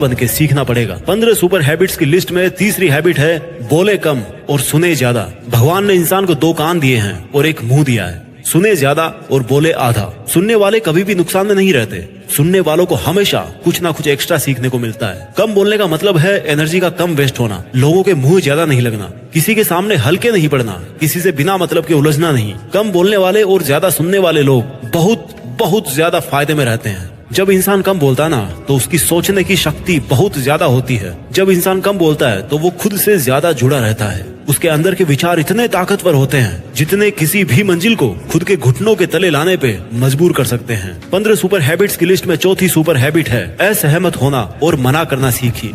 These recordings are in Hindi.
बन के सीखना पड़ेगा। 15 सुपर हैबिट्स की लिस्ट में तीसरी हैबिट है बोले कम और सुने ज्यादा। भगवान ने इंसान को 2 कान दिए हैं और 1 मुंह दिया है। सुने ज्यादा और बोले आधा। सुनने वाले कभी भी नुकसान में नहीं रहते। सुनने वालों को हमेशा कुछ ना कुछ एक्स्ट्रा सीखने को मिलता है। कम बोलने का मतलब है एनर्जी का कम वेस्ट होना, लोगों के मुंह ज्यादा नहीं लगना, किसी के सामने हल्के नहीं पड़ना, किसी से बिना मतलब के उलझना नहीं। कम बोलने वाले और ज्यादा सुनने वाले लोग बहुत ज्यादा फायदे में रहते हैं। जब इंसान कम बोलता है ना तो उसकी सोचने की शक्ति बहुत ज्यादा होती है। जब इंसान कम बोलता है तो वो खुद से ज्यादा जुड़ा रहता है। उसके अंदर के विचार इतने ताकतवर होते हैं जितने किसी भी मंजिल को खुद के घुटनों के तले लाने पे मजबूर कर सकते हैं। 15 सुपर हैबिट्स की लिस्ट में चौथी सुपर हैबिट है असहमत होना और मना करना सीखिए।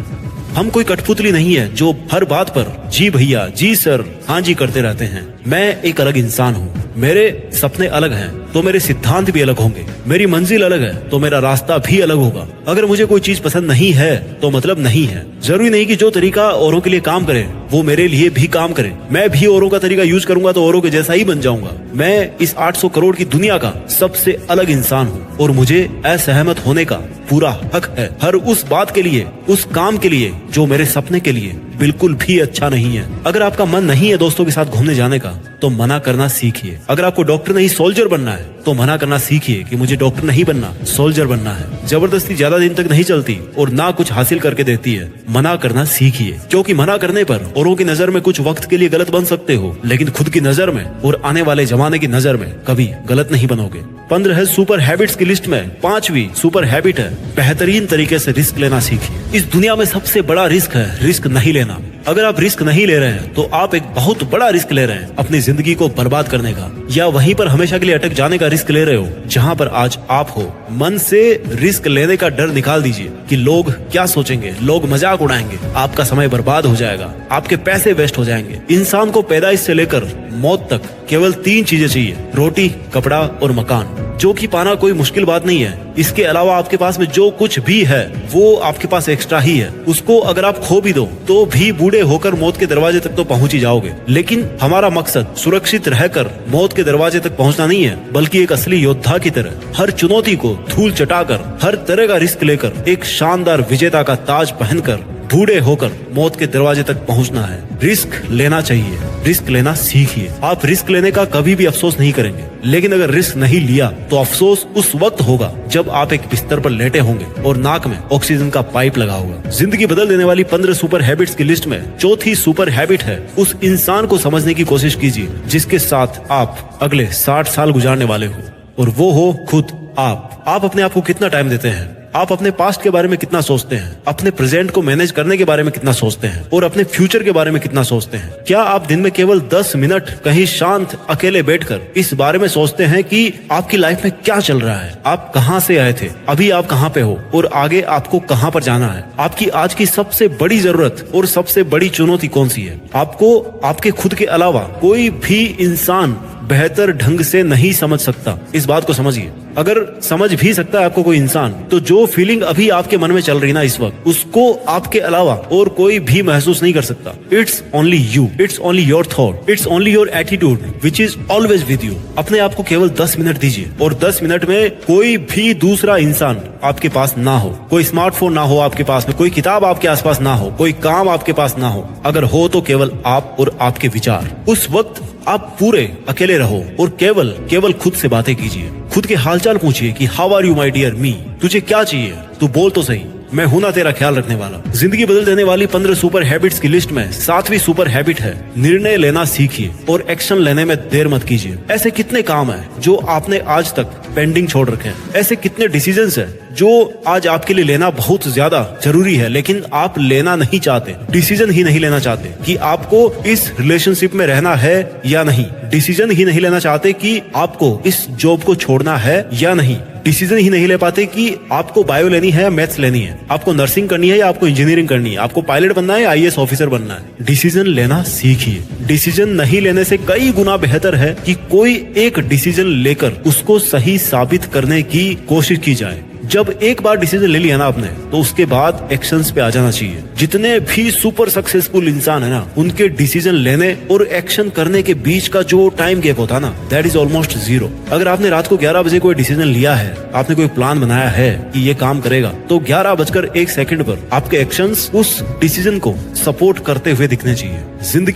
हम कोई कठपुतली नहीं है जो हर बात पर जी भैया, जी सर, हाँ जी करते रहते हैं। मैं एक अलग इंसान हूँ। मेरे सपने अलग हैं तो मेरे सिद्धांत भी अलग होंगे। मेरी मंजिल अलग है तो मेरा रास्ता भी अलग होगा। अगर मुझे कोई चीज पसंद नहीं है तो मतलब नहीं है। जरूरी नहीं कि जो तरीका औरों के लिए काम करे वो मेरे लिए भी काम करे। मैं भी औरों का तरीका यूज करूंगा तो औरों के जैसा ही बन जाऊंगा। मैं इस 800 करोड़ की दुनिया का सबसे अलग इंसान हूँ और मुझे असहमत होने का पूरा हक है। हर उस बात के लिए, उस काम के लिए जो मेरे सपने के लिए बिल्कुल भी अच्छा नहीं है। अगर आपका मन नहीं है दोस्तों के साथ घूमने जाने का तो मना करना सीखिए। अगर आपको डॉक्टर नहीं सोल्जर बनना है तो मना करना सीखिए कि मुझे डॉक्टर नहीं बनना, सोल्जर बनना है। जबरदस्ती ज्यादा दिन तक नहीं चलती और ना कुछ हासिल करके देती है। मना करना सीखिए, क्योंकि मना करने पर औरों की नजर में कुछ वक्त के लिए गलत बन सकते हो, लेकिन खुद की नजर में और आने वाले जमाने की नजर में कभी गलत नहीं बनोगे। 15 सुपर हैबिट्स की लिस्ट में 5वीं सुपर हैबिट है बेहतरीन तरीके से रिस्क लेना सीखिए। इस दुनिया में सबसे बड़ा रिस्क है रिस्क नहीं लेना। अगर आप रिस्क नहीं ले रहे हैं तो आप एक बहुत बड़ा रिस्क ले रहे हैं अपनी जिंदगी को बर्बाद करने का, या वहीं पर हमेशा के लिए अटक जाने का रिस्क ले रहे हो जहां पर आज आप हो। मन से रिस्क लेने का डर निकाल दीजिए कि लोग क्या सोचेंगे, लोग मजाक उड़ाएंगे, आपका समय बर्बाद हो जाएगा, आपके पैसे वेस्ट हो जाएंगे। इंसान को पैदाइश से लेकर मौत तक केवल 3 चीजें चाहिए, रोटी, कपड़ा और मकान, जो कि पाना कोई मुश्किल बात नहीं है। इसके अलावा आपके पास में जो कुछ भी है वो आपके पास एक्स्ट्रा ही है। उसको अगर आप खो भी दो तो भी बूढ़े होकर मौत के दरवाजे तक तो पहुंच ही जाओगे। लेकिन हमारा मकसद सुरक्षित रहकर मौत के दरवाजे तक पहुंचना नहीं है, बल्कि एक असली योद्धा की तरह हर चुनौती को धूल चटाकर, हर तरह का रिस्क लेकर, एक शानदार विजेता का ताज पहनकर बूढ़े होकर मौत के दरवाजे तक पहुंचना है। रिस्क लेना चाहिए, रिस्क लेना सीखिए। आप रिस्क लेने का कभी भी अफसोस नहीं करेंगे, लेकिन अगर रिस्क नहीं लिया तो अफसोस उस वक्त होगा जब आप एक बिस्तर पर लेटे होंगे और नाक में ऑक्सीजन का पाइप लगा होगा। जिंदगी बदल देने वाली 15 सुपर हैबिट्स की लिस्ट में चौथी सुपर हैबिट है उस इंसान को समझने की कोशिश कीजिए जिसके साथ आप अगले 60 साल गुजारने वाले हो, और वो हो खुद आप। आप अपने आप को कितना टाइम देते हैं? आप अपने पास्ट के बारे में कितना सोचते हैं? अपने प्रेजेंट को मैनेज करने के बारे में कितना सोचते हैं? और अपने फ्यूचर के बारे में कितना सोचते हैं? क्या आप दिन में केवल 10 मिनट कहीं शांत अकेले बैठकर इस बारे में सोचते हैं कि आपकी लाइफ में क्या चल रहा है? आप कहां से आए थे, अभी आप कहां पे हो और आगे आपको कहां पर जाना है? आपकी आज की सबसे बड़ी जरूरत और सबसे बड़ी चुनौती कौन सी है? आपको आपके खुद के अलावा कोई भी इंसान बेहतर ढंग से नहीं समझ सकता। इस बात को समझिए। अगर समझ भी सकता है आपको कोई इंसान, तो जो फीलिंग अभी आपके मन में चल रही ना इस वक्त, उसको आपके अलावा और कोई भी महसूस नहीं कर सकता। It's only you, it's only your thought, it's only your attitude which is always with you. अपने आप को केवल 10 मिनट दीजिए और 10 मिनट में कोई भी दूसरा इंसान आपके पास ना हो, कोई स्मार्टफोन ना हो आपके पास में, कोई किताब आपके आसपास ना हो, कोई काम आपके पास ना हो। अगर हो तो केवल आप और आपके विचार। उस वक्त आप पूरे अकेले रहो और केवल खुद से बातें कीजिए। खुद के हालचाल पूछिए कि how are you my dear me, तुझे क्या चाहिए, तू बोल तो सही, मैं हूं ना तेरा ख्याल रखने वाला। जिंदगी बदल देने वाली 15 सुपर हैबिट्स की लिस्ट में 7वीं सुपर हैबिट है निर्णय लेना सीखिए और एक्शन लेने में देर मत कीजिए। ऐसे कितने काम हैं जो आपने आज तक पेंडिंग छोड़ रखे हैं? ऐसे कितने डिसीजंस हैं जो आज आपके लिए लेना बहुत ज्यादा जरूरी है, लेकिन आप लेना नहीं चाहते, डिसीजन ही नहीं लेना चाहते कि आपको इस रिलेशनशिप में रहना है या नहीं, डिसीजन ही नहीं लेना चाहते कि आपको इस जॉब को छोड़ना है या नहीं, डिसीजन ही नहीं ले पाते कि आपको बायो लेनी है या मैथ्स लेनी है, आपको नर्सिंग करनी है या आपको इंजीनियरिंग करनी है, आपको पायलट बनना है या आईएएस ऑफिसर बनना है। डिसीजन लेना सीखिए। डिसीजन नहीं लेने से कई गुना बेहतर है कि कोई एक डिसीजन लेकर उसको सही साबित करने की कोशिश की जाए। जब एक बार डिसीजन ले लिया ना आपने, तो उसके बाद एक्शंस पे आ जाना चाहिए। जितने भी सुपर सक्सेसफुल इंसान है ना, उनके डिसीजन लेने और एक्शन करने के बीच का जो टाइम गैप होता है ना, दैट इज ऑलमोस्ट जीरो। अगर आपने रात को 11 बजे कोई डिसीजन लिया है, आपने कोई प्लान बनाया है कि ये काम करेगा, तो 11:01 पर आपके एक्शंस उस डिसीजन को सपोर्ट करते हुए दिखने चाहिए। जिंदगी